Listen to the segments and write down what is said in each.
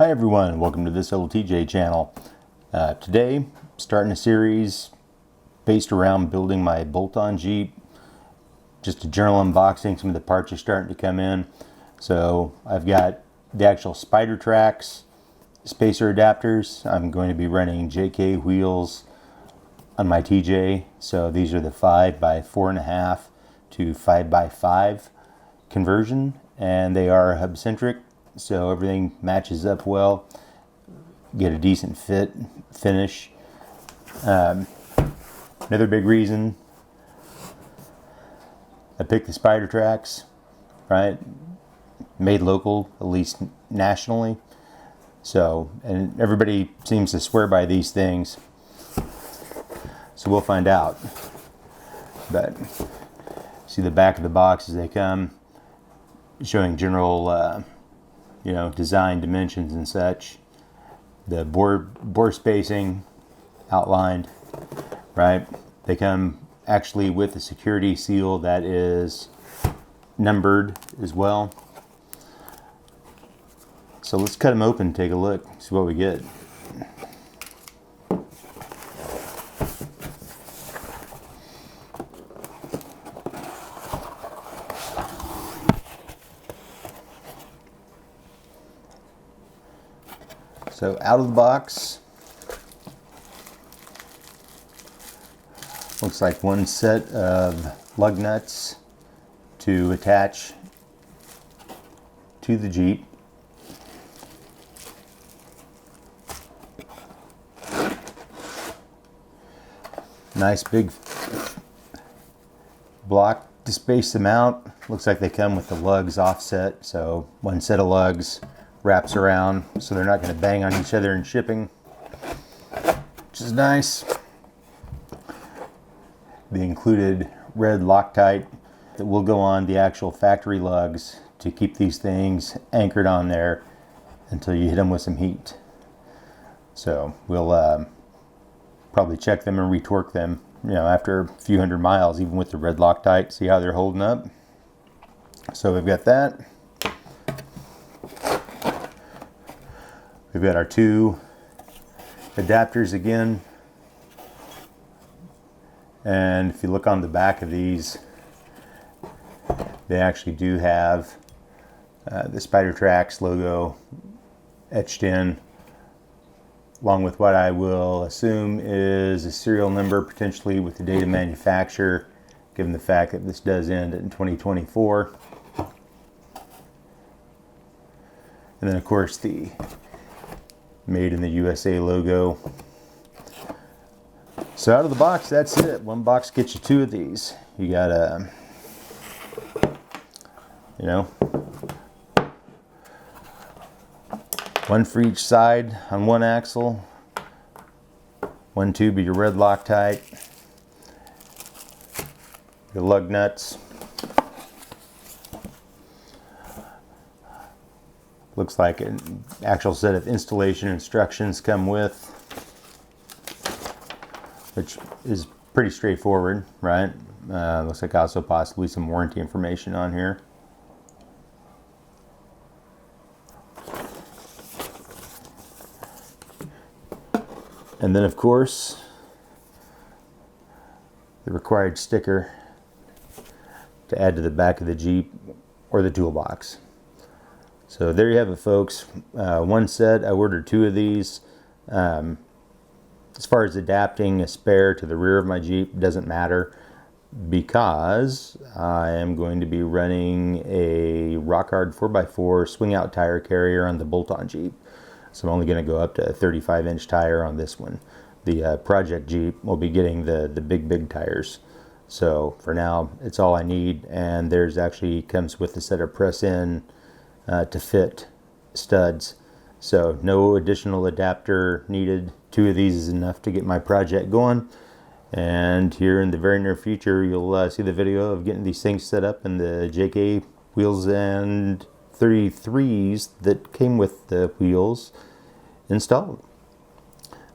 Hi everyone, welcome to this little TJ channel. Today, starting a series based around building my bolt-on Jeep. Just a general unboxing, some of the parts are starting to come in. So I've got the actual Spidertrax spacer adapters. I'm going to be running JK wheels on my TJ. So these are the 5x4.5 to 5x5 conversion, and they are hub centric. So everything matches up well, get a decent finish. Another big reason I picked the Spidertrax, right? Made local, at least nationally. So, and everybody seems to swear by these things. So we'll find out. But see the back of the box as they come, showing general design dimensions and such. The bore spacing outlined, right? They come actually with a security seal that is numbered as well. So let's cut them open, take a look, see what we get. So out of the box, looks like one set of lug nuts to attach to the Jeep. Nice big block to space them out. Looks like they come with the lugs offset, so one set of lugs wraps around so they're not going to bang on each other in shipping, which is nice. The included red Loctite that will go on the actual factory lugs to keep these things anchored on there until you hit them with some heat. So we'll probably check them and retorque them, after a few hundred miles, even with the red Loctite, see how they're holding up. So we've got that. We've got our two adapters again. And if you look on the back of these, they actually do have the Spidertrax logo etched in, along with what I will assume is a serial number, potentially with the date of manufacture, given the fact that this does end in 2024. And then of course the Made in the USA logo. So out of the box, that's it. One box gets you two of these. You got one for each side on one axle, one tube of your red Loctite, your lug nuts. Looks like an actual set of installation instructions come with, which is pretty straightforward, right? Looks like also possibly some warranty information on here. And then of course, the required sticker to add to the back of the Jeep or the toolbox. So there you have it, folks. One set, I ordered two of these. As far as adapting a spare to the rear of my Jeep, doesn't matter, because I am going to be running a rock hard 4x4 swing out tire carrier on the bolt-on Jeep. So I'm only going to go up to a 35-inch tire on this one. The project Jeep will be getting the big tires. So for now, it's all I need, and there's actually comes with a set of press-in to fit studs. So no additional adapter needed. Two of these is enough to get my project going. And here in the very near future, you'll see the video of getting these things set up and the JK wheels and 33s that came with the wheels installed.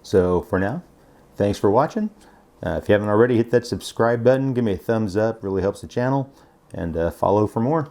So for now, thanks for watching. If you haven't already, hit that subscribe button, give me a thumbs up, really helps the channel, and follow for more.